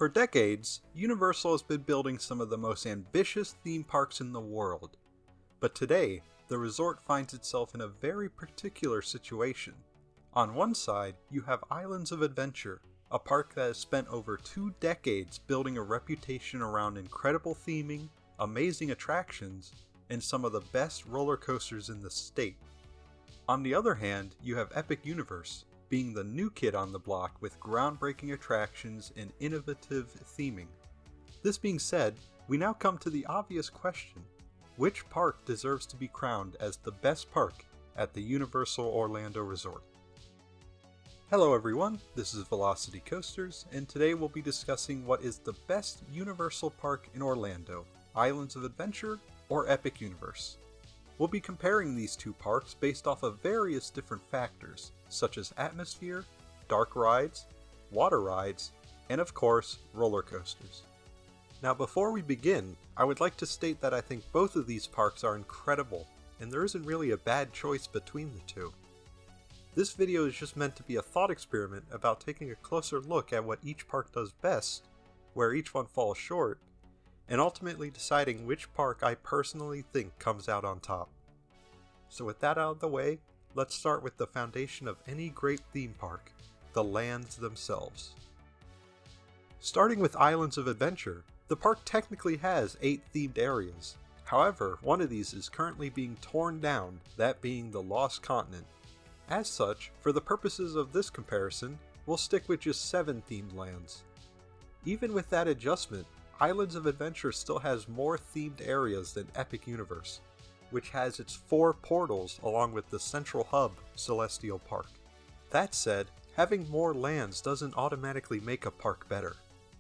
For decades, Universal has been building some of the most ambitious theme parks in the world. But today, the resort finds itself in a very particular situation. On one side, you have Islands of Adventure, a park that has spent over 2 decades building a reputation around incredible theming, amazing attractions, and some of the best roller coasters in the state. On the other hand, you have Epic Universe, being the new kid on the block with groundbreaking attractions and innovative theming. This being said, we now come to the obvious question: which park deserves to be crowned as the best park at the Universal Orlando Resort? Hello everyone, this is Velocity Coasters, and today we'll be discussing what is the best Universal park in Orlando, Islands of Adventure or Epic Universe. We'll be comparing these two parks based off of various different factors, such as atmosphere, dark rides, water rides, and of course, roller coasters. Now before we begin, I would like to state that I think both of these parks are incredible, and there isn't really a bad choice between the two. This video is just meant to be a thought experiment about taking a closer look at what each park does best, where each one falls short, and ultimately deciding which park I personally think comes out on top. So with that out of the way, let's start with the foundation of any great theme park, the lands themselves. Starting with Islands of Adventure, the park technically has 8 themed areas. However, one of these is currently being torn down, that being the Lost Continent. As such, for the purposes of this comparison, we'll stick with just 7 themed lands. Even with that adjustment, Islands of Adventure still has more themed areas than Epic Universe, which has its 4 portals along with the central hub, Celestial Park. That said, having more lands doesn't automatically make a park better.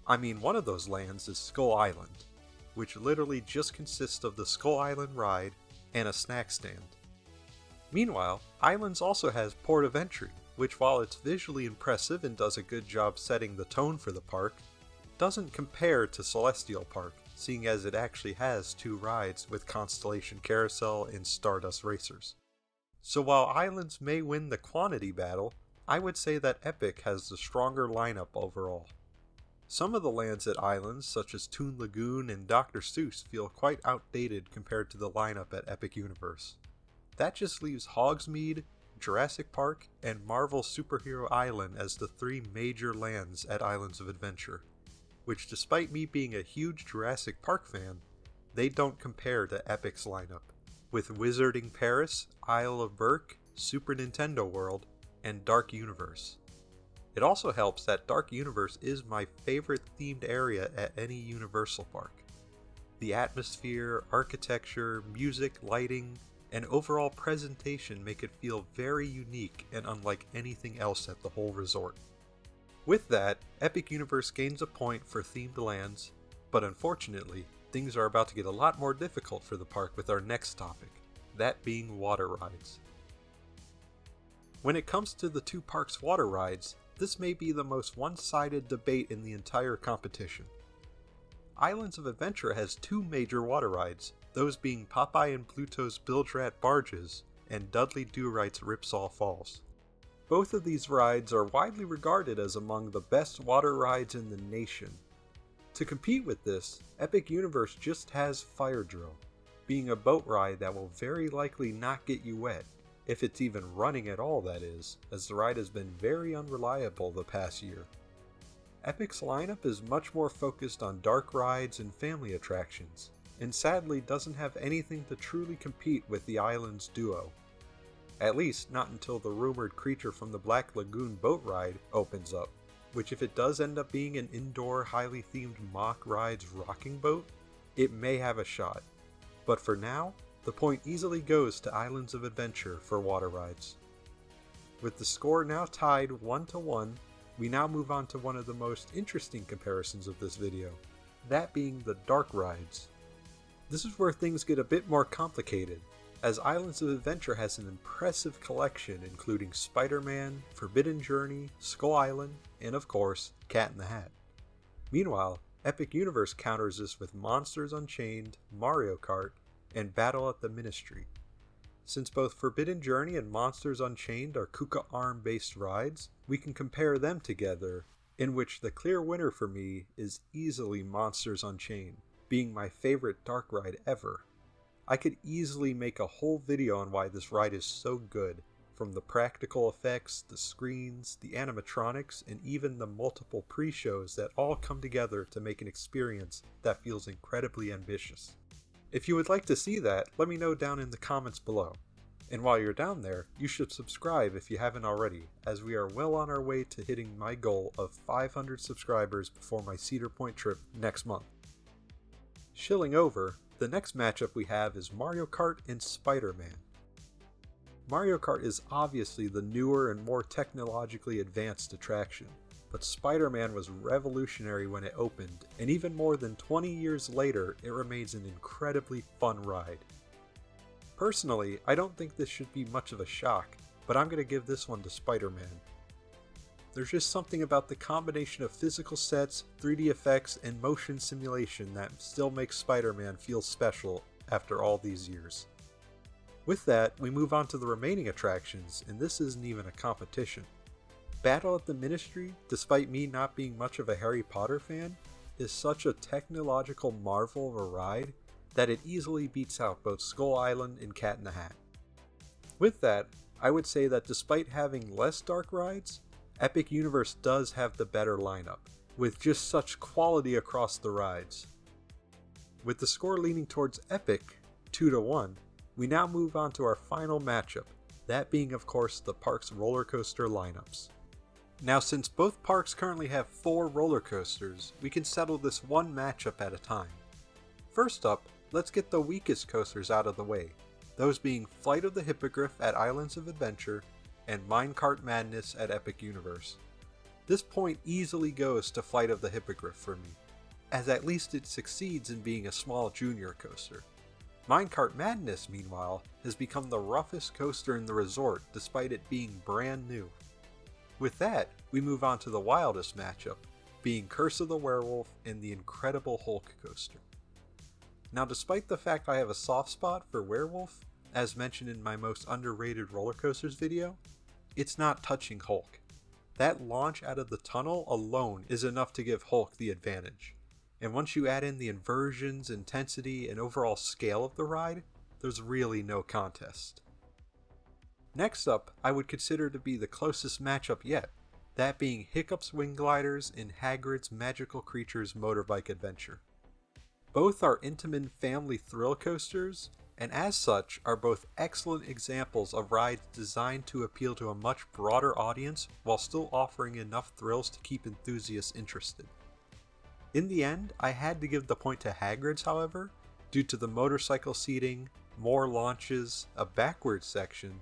I mean, one of those lands is Skull Island, which literally just consists of the Skull Island ride and a snack stand. Meanwhile, Islands also has Port of Entry, which while it's visually impressive and does a good job setting the tone for the park, doesn't compare to Celestial Park, seeing as it actually has 2 rides with Constellation Carousel and Stardust Racers. So while Islands may win the quantity battle, I would say that Epic has the stronger lineup overall. Some of the lands at Islands, such as Toon Lagoon and Dr. Seuss, feel quite outdated compared to the lineup at Epic Universe. That just leaves Hogsmeade, Jurassic Park, and Marvel Superhero Island as the 3 major lands at Islands of Adventure, which despite me being a huge Jurassic Park fan, they don't compare to Epic's lineup, with Wizarding Paris, Isle of Berk, Super Nintendo World, and Dark Universe. It also helps that Dark Universe is my favorite themed area at any Universal park. The atmosphere, architecture, music, lighting, and overall presentation make it feel very unique and unlike anything else at the whole resort. With that, Epic Universe gains a point for themed lands, but unfortunately, things are about to get a lot more difficult for the park with our next topic, that being water rides. When it comes to the 2 parks' water rides, this may be the most one-sided debate in the entire competition. Islands of Adventure has 2 major water rides, those being Popeye and Pluto's Bilge Rat Barges and Dudley Do-Right's Ripsaw Falls. Both of these rides are widely regarded as among the best water rides in the nation. To compete with this, Epic Universe just has Fire Drill, being a boat ride that will very likely not get you wet, if it's even running at all that is, as the ride has been very unreliable the past year. Epic's lineup is much more focused on dark rides and family attractions, and sadly doesn't have anything to truly compete with the Islands duo. At least not until the rumored Creature from the Black Lagoon boat ride opens up, which if it does end up being an indoor highly themed Mack Rides rocking boat, it may have a shot. But for now, the point easily goes to Islands of Adventure for water rides. With the score now tied 1-1, we now move on to one of the most interesting comparisons of this video, that being the dark rides. This is where things get a bit more complicated, as Islands of Adventure has an impressive collection including Spider-Man, Forbidden Journey, Skull Island, and of course, Cat in the Hat. Meanwhile, Epic Universe counters this with Monsters Unchained, Mario Kart, and Battle at the Ministry. Since both Forbidden Journey and Monsters Unchained are Kuka Arm based rides, we can compare them together, in which the clear winner for me is easily Monsters Unchained, being my favorite dark ride ever. I could easily make a whole video on why this ride is so good, from the practical effects, the screens, the animatronics, and even the multiple pre-shows that all come together to make an experience that feels incredibly ambitious. If you would like to see that, let me know down in the comments below. And while you're down there, you should subscribe if you haven't already, as we are well on our way to hitting my goal of 500 subscribers before my Cedar Point trip next month. Shilling over, the next matchup we have is Mario Kart and Spider-Man. Mario Kart is obviously the newer and more technologically advanced attraction, but Spider-Man was revolutionary when it opened, and even more than 20 years later, it remains an incredibly fun ride. Personally, I don't think this should be much of a shock, but I'm going to give this one to Spider-Man. There's just something about the combination of physical sets, 3D effects, and motion simulation that still makes Spider-Man feel special after all these years. With that, we move on to the remaining attractions, and this isn't even a competition. Battle at the Ministry, despite me not being much of a Harry Potter fan, is such a technological marvel of a ride that it easily beats out both Skull Island and Cat in the Hat. With that, I would say that despite having less dark rides, Epic Universe does have the better lineup, with just such quality across the rides. With the score leaning towards Epic, 2-1, we now move on to our final matchup, that being of course the park's roller coaster lineups. Now since both parks currently have 4 roller coasters, we can settle this one matchup at a time. First up, let's get the weakest coasters out of the way, those being Flight of the Hippogriff at Islands of Adventure and Minecart Madness at Epic Universe. This point easily goes to Flight of the Hippogriff for me, as at least it succeeds in being a small junior coaster. Minecart Madness, meanwhile, has become the roughest coaster in the resort despite it being brand new. With that, we move on to the wildest matchup, being Curse of the Werewolf and the Incredible Hulk coaster. Now despite the fact I have a soft spot for Werewolf, as mentioned in my most underrated roller coasters video, it's not touching Hulk. That launch out of the tunnel alone is enough to give Hulk the advantage. And once you add in the inversions, intensity, and overall scale of the ride, there's really no contest. Next up, I would consider to be the closest matchup yet, that being Hiccup's Wing Gliders and Hagrid's Magical Creatures Motorbike Adventure. Both are Intamin family thrill coasters, and as such are both excellent examples of rides designed to appeal to a much broader audience while still offering enough thrills to keep enthusiasts interested. In the end, I had to give the point to Hagrid's, however, due to the motorcycle seating, more launches, a backwards section,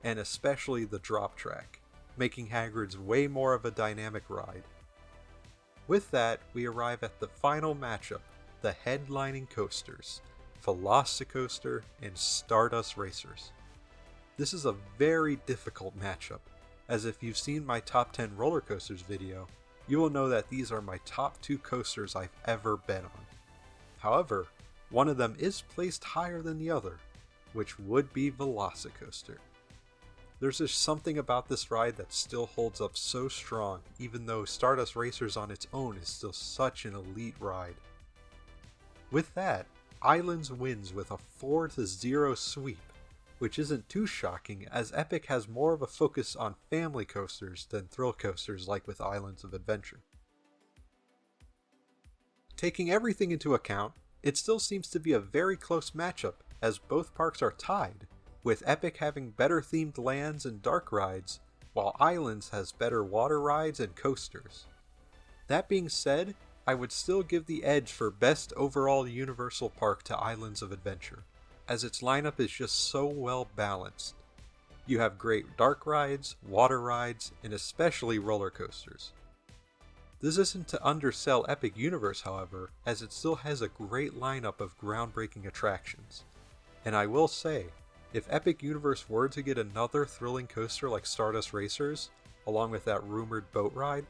and especially the drop track, making Hagrid's way more of a dynamic ride. With that, we arrive at the final matchup, the headlining coasters, Velocicoaster and Stardust Racers. This is a very difficult matchup, as if you've seen my top 10 roller coasters video, you will know that these are my top 2 coasters I've ever been on. However, one of them is placed higher than the other, which would be Velocicoaster. There's just something about this ride that still holds up so strong, even though Stardust Racers on its own is still such an elite ride. With that, Islands wins with a 4-0 sweep, which isn't too shocking as Epic has more of a focus on family coasters than thrill coasters like with Islands of Adventure. Taking everything into account, it still seems to be a very close matchup as both parks are tied, with Epic having better themed lands and dark rides, while Islands has better water rides and coasters. That being said, I would still give the edge for best overall Universal Park to Islands of Adventure, as its lineup is just so well balanced. You have great dark rides, water rides, and especially roller coasters. This isn't to undersell Epic Universe, however, as it still has a great lineup of groundbreaking attractions. And I will say, if Epic Universe were to get another thrilling coaster like Stardust Racers, along with that rumored boat ride,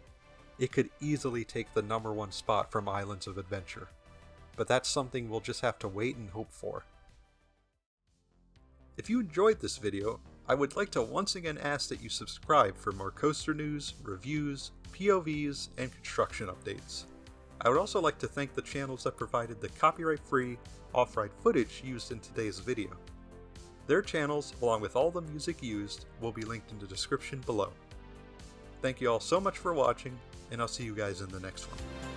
it could easily take the #1 spot from Islands of Adventure. But that's something we'll just have to wait and hope for. If you enjoyed this video, I would like to once again ask that you subscribe for more coaster news, reviews, POVs, and construction updates. I would also like to thank the channels that provided the copyright-free off-ride footage used in today's video. Their channels, along with all the music used, will be linked in the description below. Thank you all so much for watching, and I'll see you guys in the next one.